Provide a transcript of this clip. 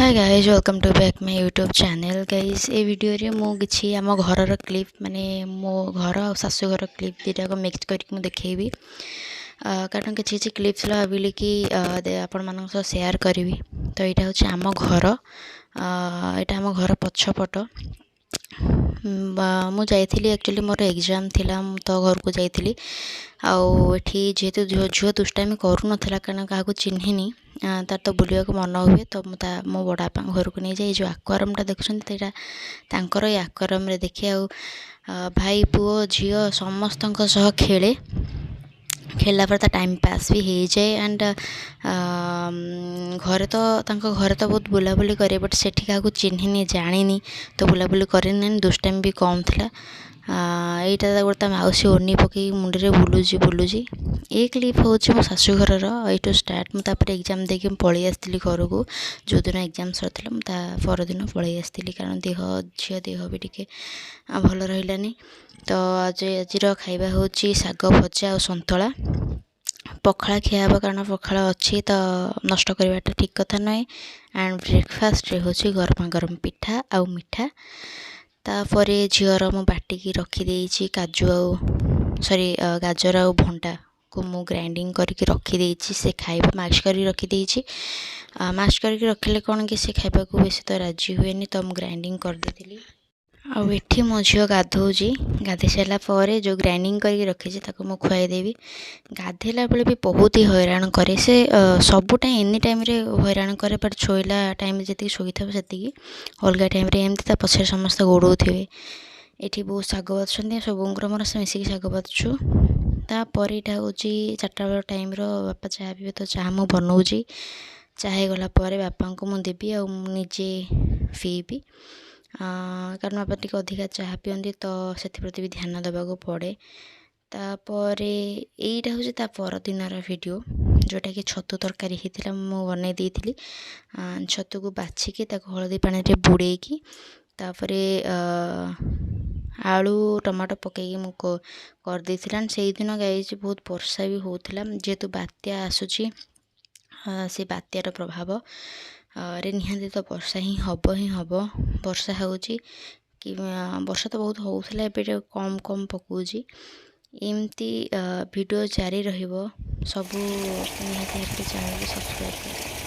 Hi guys welcome to back my YouTube channel guys ए video रे मो किछि आम घर क्लिप माने मो घर और शाशु घर क्लिप दुटा को मिक्स करके देखेबी कारण किछि क्लिप्स भाविली कि आपण मान शेयर करी। तो यहाँ हूँ आम घर यहाँ आम घर पछपट मु जाइली एक्चुअली मोर एग्जाम थिला तो घर को जाइली आठी जेहेतु झील दुष्टामी करूना कारण क्या चिन्हिनी तार तो बुलिया को मन हुए तो मो बड़ापा घर को नहीं जाए जो आक्वारियमटा देखुं तांकर ये आक्वारियम देखिए भाई पुओ झील समस्त खेले खेलला पर टाइम पास भी हो जाए एंड घरे तो घरे तो बहुत बुलाबुली करे बट सेठी क्या चिन्हिनी जानी तो बुलाबुली करनी दुष्टाइम भी कम था। यहाँ गोटे मौसी ओनी पकई मुंडे बुलूची ये क्लिप हूँ मो शाशु घर यू स्टार्ट मुझे एग्जाम देकी पलि आसती घर को जो दिन एग्जाम सरता मुझे परदिन पलि आसती कारण झील देह भी टी भल रही। तो आज खाइबा हूँ शाग भजा और सन्तुला पखाला खिया कारण पखाला अच्छी तो नष्ट करवाटा ठीक कथा नुहे एंड ब्रेकफास्ट रे हूँ गरमा गरम पिठा आउ मिठा तापर झीवर मु बाटिकी रखीदे काजू सॉरी गाजर आ भंटा को मु ग्राइंडिंग करके रखीदे से खाइबा मैश कर रखीदे मैश करके रखिले कौन कि से खाइबा को बेसी तो राजी हुए तो मु ग्राइंडिंग कर देती आठी मो झील गाधोची गाधे सारापर जो ग्राइंडिंग करके रखी मु खुआईदेवी गाधेला बेले भी बहुत ही हैरान करे से सबू टाइम एनी टाइम रे हैरान करे बट शोला टाइम जी शोई था से अलग टाइम एमती पछे समस्त गोड़े ये बहुत शाग बाछुं सबूर मोर से मिसिक शाग बाछुँ तापर यहाँ हूँ 4टा बेल टाइम बापा चाह पीबे तो चाह मु बनाऊँगी चाह गलापर बापा को मुझे देवी आजे पीबी कारण बापा टी अधिका चाह पिंदी तो से प्रति भी ध्यान देवाक पड़े। तापर यहीटा हूँ ता परदिनर वीडियो जोटा कि छतु तरकारी होता मु बनई देती छतु को बाछिकी हलदी पानी रे बुड़ेकी तापर आलू टमाटो पकईकी मु कर देती से दिन गाइज बहुत वर्षा भी होता जेहेतु बात्या आसूची से बात्यार प्रभाव रे निहाती तो वर्षा ही हम वर्षा होची कि वर्षा तो बहुत होता है कम कम पकाउची एमती वीडियो जारी रहिबो सबू निहाती चैनल को सब्सक्राइब कर।